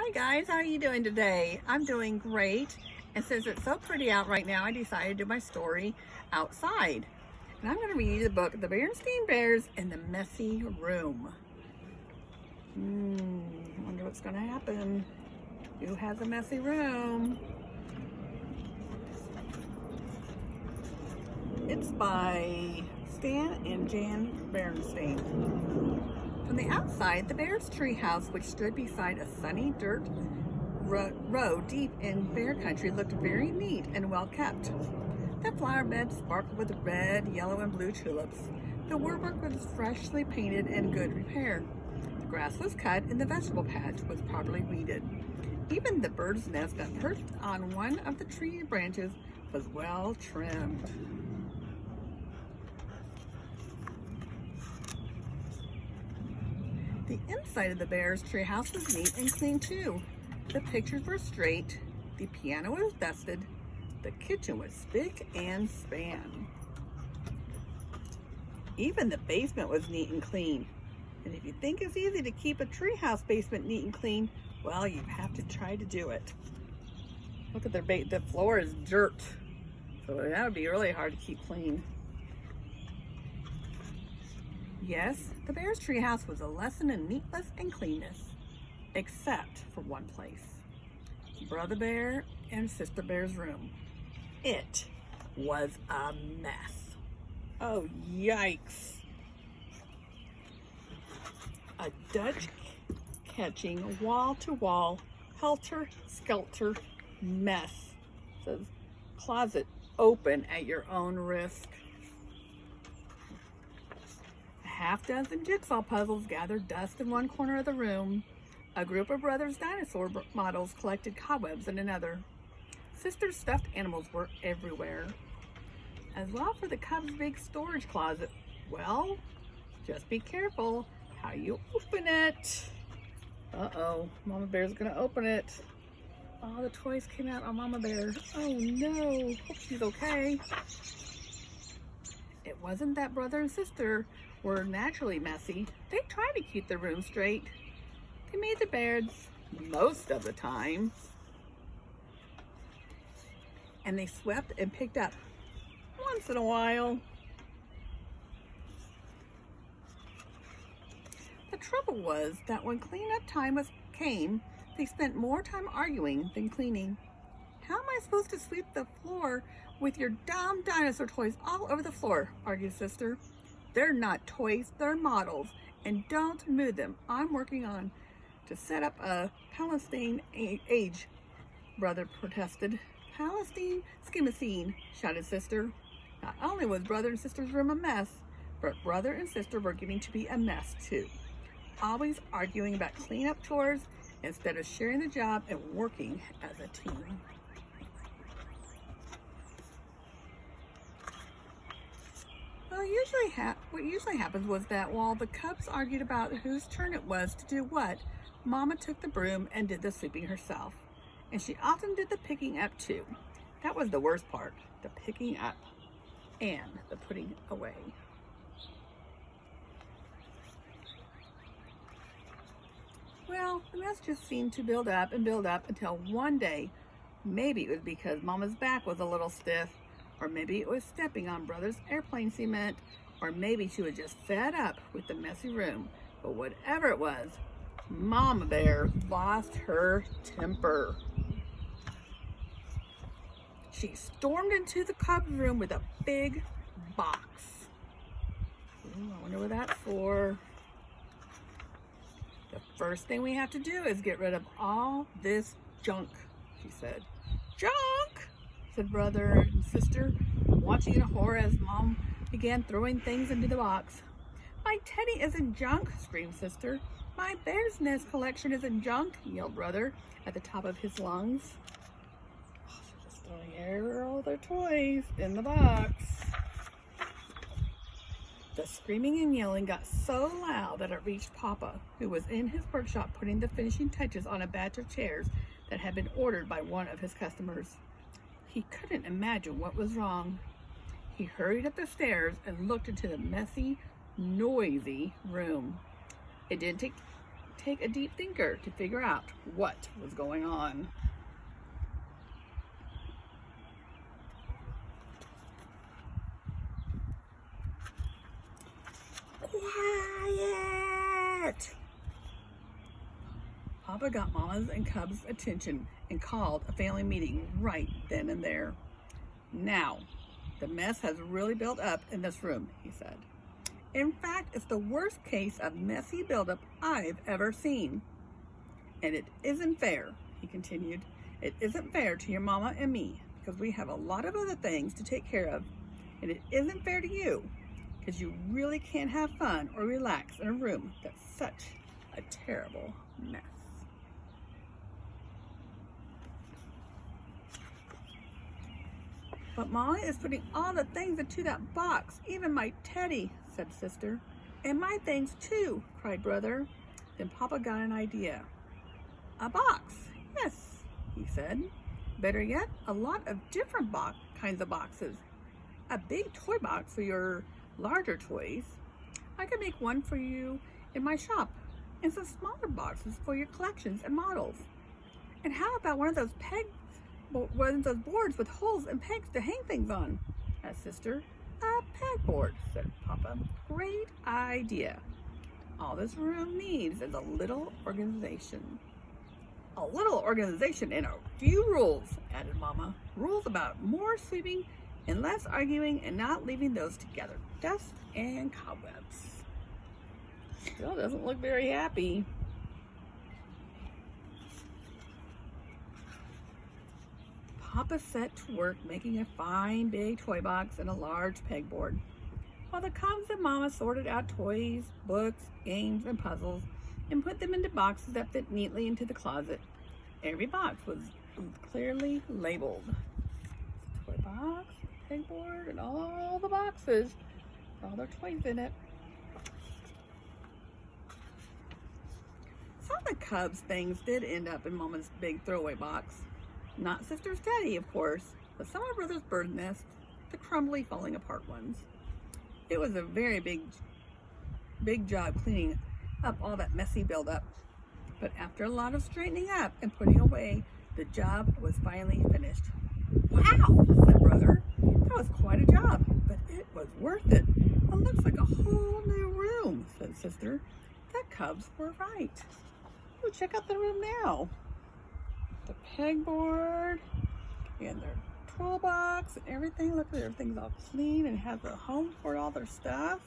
Hi guys, how are you doing today? I'm doing great. And since it's so pretty out right now, I decided to do my story outside. And I'm going to read you the book, The Berenstain Bears in the Messy Room. I wonder what's going to happen. Who has a messy room? It's by Stan and Jan Berenstain. From the outside, the Bears' treehouse, which stood beside a sunny dirt road deep in bear country, looked very neat and well kept. The flower beds sparkled with red, yellow, and blue tulips. The woodwork was freshly painted and in good repair. The grass was cut and the vegetable patch was properly weeded. Even the bird's nest that perched on one of the tree branches was well trimmed. The inside of the Bears' treehouse was neat and clean too. The pictures were straight, the piano was dusted, the kitchen was spick and span. Even the basement was neat and clean. And if you think it's easy to keep a treehouse basement neat and clean, well, you have to try to do it. Look at the floor is dirt, so that would be really hard to keep clean. Yes, the Bears' treehouse was a lesson in neatness and cleanness, except for one place. Brother Bear and Sister Bear's room. It was a mess. Oh, yikes. A Dutch catching wall-to-wall, helter-skelter mess. It says, closet open at your own risk. Half-dozen jigsaw puzzles gathered dust in one corner of the room. A group of brothers' dinosaur models collected cobwebs in another. Sister's stuffed animals were everywhere. As well for the cub's big storage closet. Well, just be careful how you open it. Uh-oh, Mama Bear's gonna open it. All the toys came out on Mama Bear. Oh no, hope she's okay. It wasn't that brother and sister were naturally messy. They tried to keep their room straight. They made the beds most of the time. And they swept and picked up once in a while. The trouble was that when cleanup time came, they spent more time arguing than cleaning. How am I supposed to sweep the floor with your dumb dinosaur toys all over the floor? Argued Sister. They're not toys, they're models, and don't move them. I'm working on to set up a Palestine age, Brother protested. Palestine schemacine, shouted Sister. Not only was Brother and Sister's room a mess, but Brother and Sister were getting to be a mess too. Always arguing about cleanup chores instead of sharing the job and working as a team. Well, what usually happens was that while the cubs argued about whose turn it was to do what, Mama took the broom and did the sweeping herself. And she often did the picking up too. That was the worst part, the picking up and the putting away. Well, the mess just seemed to build up and build up until one day, maybe it was because Mama's back was a little stiff, or maybe it was stepping on Brother's airplane cement, or maybe she was just fed up with the messy room. But whatever it was, Mama Bear lost her temper. She stormed into the cub's room with a big box. Ooh, I wonder what that's for. The first thing we have to do is get rid of all this junk, she said. Junk? Said Brother and Sister, watching in horror as Mom began throwing things into the box. My teddy isn't junk, screamed Sister. My bear's nest collection isn't junk, yelled Brother at the top of his lungs. Oh, they're just throwing all their toys in the box. The screaming and yelling got so loud that it reached Papa, who was in his workshop putting the finishing touches on a batch of chairs that had been ordered by one of his customers. He couldn't imagine what was wrong. He hurried up the stairs and looked into the messy, noisy room. It didn't take take a deep thinker to figure out what was going on. Quiet! Papa got Mama's and Cub's attention and called a family meeting right then and there. Now, the mess has really built up in this room, he said. In fact, it's the worst case of messy buildup I've ever seen. And it isn't fair, he continued. It isn't fair to your mama and me because we have a lot of other things to take care of. And it isn't fair to you because you really can't have fun or relax in a room that's such a terrible mess. But Mama is putting all the things into that box, even my teddy, said Sister. And my things too, cried Brother. Then Papa got an idea. A box, yes, he said. Better yet, a lot of different kinds of boxes. A big toy box for your larger toys. I could make one for you in my shop, and some smaller boxes for your collections and models. And how about one of those boards with holes and pegs to hang things on? Asked Sister. A pegboard, said Papa. Great idea. All this room needs is a little organization. A little organization and a few rules, added Mama. Rules about more sweeping and less arguing and not leaving those together. Dust and cobwebs. Still doesn't look very happy. Papa set to work making a fine big toy box and a large pegboard, while the Cubs and Mama sorted out toys, books, games, and puzzles and put them into boxes that fit neatly into the closet. Every box was clearly labeled. Toy box, pegboard, and all the boxes, all their toys in it. Some of the Cubs' things did end up in Mama's big throwaway box. Not Sister's teddy, of course, but some of Brother's bird nests, the crumbly, falling apart ones. It was a very big job cleaning up all that messy buildup. But after a lot of straightening up and putting away, the job was finally finished. Wow, said Brother. That was quite a job, but it was worth it. It looks like a whole new room, said Sister. The Cubs were right. Oh, check out the room now. The pegboard and their toolbox and everything. Look, everything's all clean and has a home for all their stuff.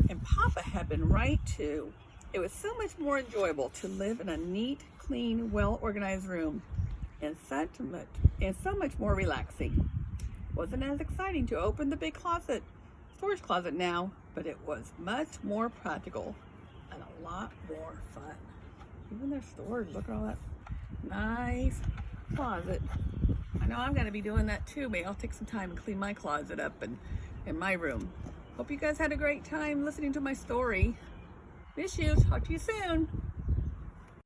And Papa had been right too. It was so much more enjoyable to live in a neat, clean, well-organized room, and so much more relaxing. It wasn't as exciting to open the big storage closet now, but it was much more practical and a lot more fun. Even their storage, look at all that nice closet. I know I'm going to be doing that too. Maybe I'll take some time and clean my closet up and in my room. Hope you guys had a great time listening to my story. Miss you. Talk to you soon.